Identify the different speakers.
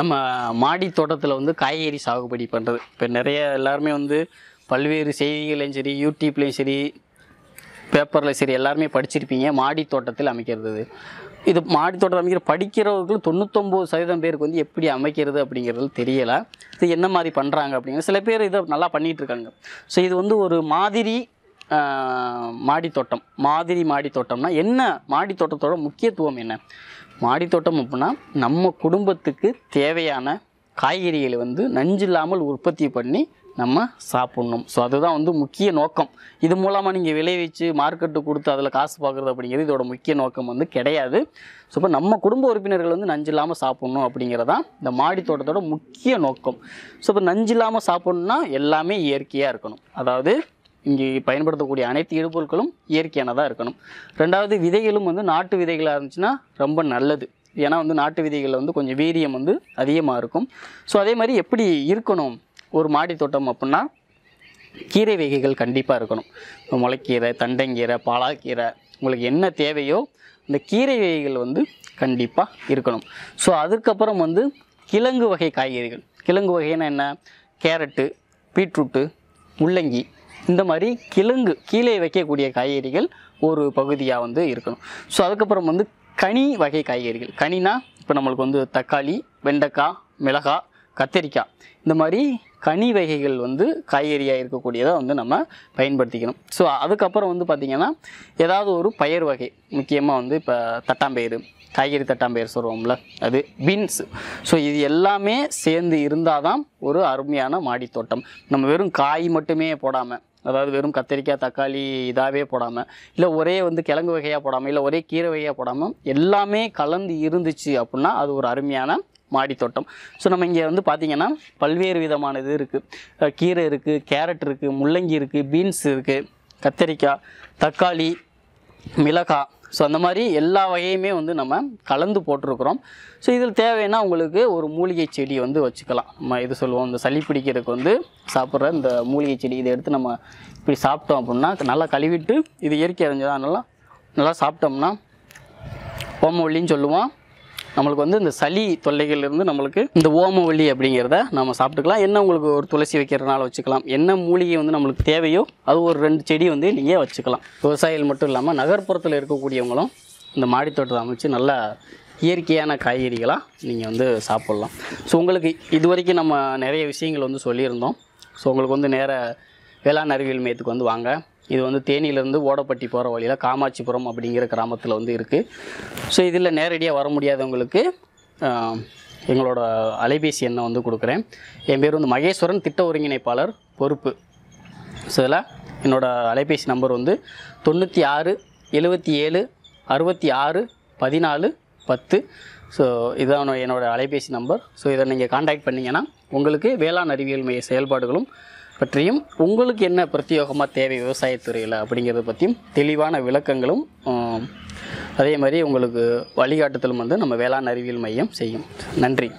Speaker 1: நம்ம மாடி தோட்டத்தில் வந்து காய்கறி சாகுபடி பண்ணுறது இப்போ நிறைய எல்லாருமே வந்து பல்வேறு செய்திகளையும் சரி யூடியூப்லேயும் சரி பேப்பரில் சரி எல்லாருமே படிச்சிருப்பீங்க மாடி தோட்டத்தில் அமைக்கிறது. இது மாடி தோட்டம் அமைக்கிற படிக்கிறவர்கள் 99% பேருக்கு வந்து எப்படி அமைக்கிறது அப்படிங்கிறது தெரியலை. இது என்ன மாதிரி பண்ணுறாங்க அப்படிங்கிற சில பேர் இதை நல்லா பண்ணிகிட்ருக்காங்க. ஸோ இது வந்து ஒரு மாதிரி மாடித்தோட்டம். மாடித்தோட்டம்னா என்ன? மாடித்தோட்டத்தோட முக்கியத்துவம் என்ன? மாடித்தோட்டம் அப்படின்னா நம்ம குடும்பத்துக்கு தேவையான காய்கறிகளை வந்து நஞ்சு இல்லாமல் உற்பத்தி பண்ணி நம்ம சாப்பிட்ணும். ஸோ அதுதான் வந்து முக்கிய நோக்கம். இது மூலமாக நீங்கள் விளைவிச்சு மார்க்கெட்டு கொடுத்து அதில் காசு பார்க்குறது அப்படிங்கிறது இதோட முக்கிய நோக்கம் வந்து கிடையாது. ஸோ இப்போ நம்ம குடும்ப உறுப்பினர்கள் வந்து நஞ்சு இல்லாமல் சாப்பிட்ணும் அப்படிங்கிறதான் இந்த மாடி தோட்டத்தோட முக்கிய நோக்கம். ஸோ இப்போ நஞ்சு இல்லாமல் சாப்பிட்ணுன்னா எல்லாமே இயற்கையாக இருக்கணும். அதாவது இங்கே பயன்படுத்தக்கூடிய அனைத்து இடுபொருட்களும் இயற்கையானதாக இருக்கணும். ரெண்டாவது விதைகளும் வந்து நாட்டு விதைகளாக இருந்துச்சுன்னா ரொம்ப நல்லது. ஏன்னா வந்து நாட்டு விதைகளில் வந்து கொஞ்சம் வீரியம் வந்து அதிகமாக இருக்கும். ஸோ அதே மாதிரி எப்படி இருக்கணும் ஒரு மாடி தோட்டம் அப்படின்னா கீரை வகைகள் கண்டிப்பாக இருக்கணும். முளைக்கீரை, தண்டங்கீரை, பாலாக்கீரை, உங்களுக்கு என்ன தேவையோ இந்த கீரை வகைகள் வந்து கண்டிப்பாக இருக்கணும். ஸோ அதுக்கப்புறம் வந்து கிழங்கு வகை காய்கறிகள். கிழங்கு வகைன்னா என்ன? கேரட்டு, பீட்ரூட்டு, முள்ளங்கி, இந்த மாதிரி கீழே வைக்கக்கூடிய காய்கறிகள் ஒரு பகுதியாக வந்து இருக்கணும். ஸோ அதுக்கப்புறம் வந்து கனி வகை காய்கறிகள். கனினா இப்போ நம்மளுக்கு வந்து தக்காளி, வெண்டைக்காய், மிளகாய், கத்திரிக்காய், இந்த மாதிரி கனி வகைகள் வந்து காய்கறியாக இருக்கக்கூடியதை வந்து நம்ம பயன்படுத்திக்கணும். ஸோ அதுக்கப்புறம் வந்து பார்த்திங்கன்னா ஏதாவது ஒரு பயிர் வகை, முக்கியமாக வந்து இப்போ தட்டாம்பயிறு, காய்கறி தட்டாம்பயிறு சொல்லுவோம்ல, அது பீன்ஸ். ஸோ இது எல்லாமே சேர்ந்து இருந்தால் தான் ஒரு அருமையான மாடித்தோட்டம். நம்ம வெறும் காய் மட்டுமே போடாமல், அதாவது வெறும் கத்திரிக்காய், தக்காளி இதாகவே போடாமல், இல்லை ஒரே வந்து கிழங்கு வகையாக போடாமல், இல்லை ஒரே கீரை வகையாக போடாமல் எல்லாமே கலந்து இருந்துச்சு அப்படின்னா அது ஒரு அருமையான மாடித்தோட்டம். ஸோ நம்ம இங்கே வந்து பார்த்திங்கன்னா பல்வேறு விதமான இது இருக்குது. கீரை இருக்குது, கேரட் இருக்குது, முள்ளங்கி இருக்குது, பீன்ஸ் இருக்குது, கத்திரிக்காய், தக்காளி, மிளகாய். ஸோ அந்த மாதிரி எல்லா வகையுமே வந்து நம்ம கலந்து போட்டிருக்கிறோம். ஸோ இதில் தேவைன்னா உங்களுக்கு ஒரு மூலிகை செடி வந்து வச்சுக்கலாம். நம்ம இது சொல்லுவோம், இந்த சளி பிடிக்கிறதுக்கு வந்து சாப்பிட்ற இந்த மூலிகை செடி, இதை எடுத்து நம்ம இப்படி சாப்பிட்டோம் அப்படின்னா நல்லா கழுவிட்டு, இது இயற்கை அறிஞ்சதான் நல்லா சாப்பிட்டோம்னா ஓமவல்லின்னு சொல்லுவோம். நம்மளுக்கு வந்து இந்த சளி தொல்லைகள்லேருந்து நம்மளுக்கு இந்த ஓமவல்லி அப்படிங்கிறத நம்ம சாப்பிட்டுக்கலாம். என்ன உங்களுக்கு ஒரு துளசி வைக்கிறதுனால வச்சுக்கலாம். என்ன மூலிகை வந்து நம்மளுக்கு தேவையோ அது ஒரு 2 செடி வந்து நீங்கள் வச்சுக்கலாம். விவசாயிகள் மட்டும் இல்லாமல் நகர்ப்புறத்தில் இருக்கக்கூடியவங்களும் இந்த மாடித்தோட்டத்தை அமைச்சு நல்லா இயற்கையான காய்கறிகளாக நீங்கள் வந்து சாப்பிட்லாம். ஸோ உங்களுக்கு இது வரைக்கும் நம்ம நிறைய விஷயங்கள் வந்து சொல்லியிருந்தோம். ஸோ உங்களுக்கு வந்து வேளாண் அறிவியல் மையத்துக்கு வந்து வாங்க. இது வந்து தேனியிலேருந்து ஓடப்பட்டி போகிற வழியில் காமாட்சிபுரம் அப்படிங்கிற கிராமத்தில் வந்து இருக்குது. ஸோ இதில் நேரடியாக வர முடியாதவங்களுக்கு எங்களோட அலைபேசி எண்ணை வந்து கொடுக்குறேன். என் பேர் வந்து மகேஸ்வரன், திட்ட ஒருங்கிணைப்பாளர் பொறுப்பு. ஸோ இதில் என்னோடய அலைபேசி நம்பர் வந்து 96 77 66 14 10. ஸோ இதான் என்னோடய அலைபேசி நம்பர். ஸோ இதை நீங்கள் காண்டாக்ட் பண்ணிங்கன்னா உங்களுக்கு வேளாண் அறிவியல் மைய செயல்பாடுகளும் பற்றியும் உங்களுக்கு என்ன பிரத்யேகமாக தேவை விவசாயத்துறையில் அப்படிங்கிறத பற்றியும் தெளிவான விளக்கங்களும் அதே மாதிரி உங்களுக்கு வழிகாட்டுதலும் வந்து நம்ம வேளாண் அறிவியல் மையம் செய்யும். நன்றி.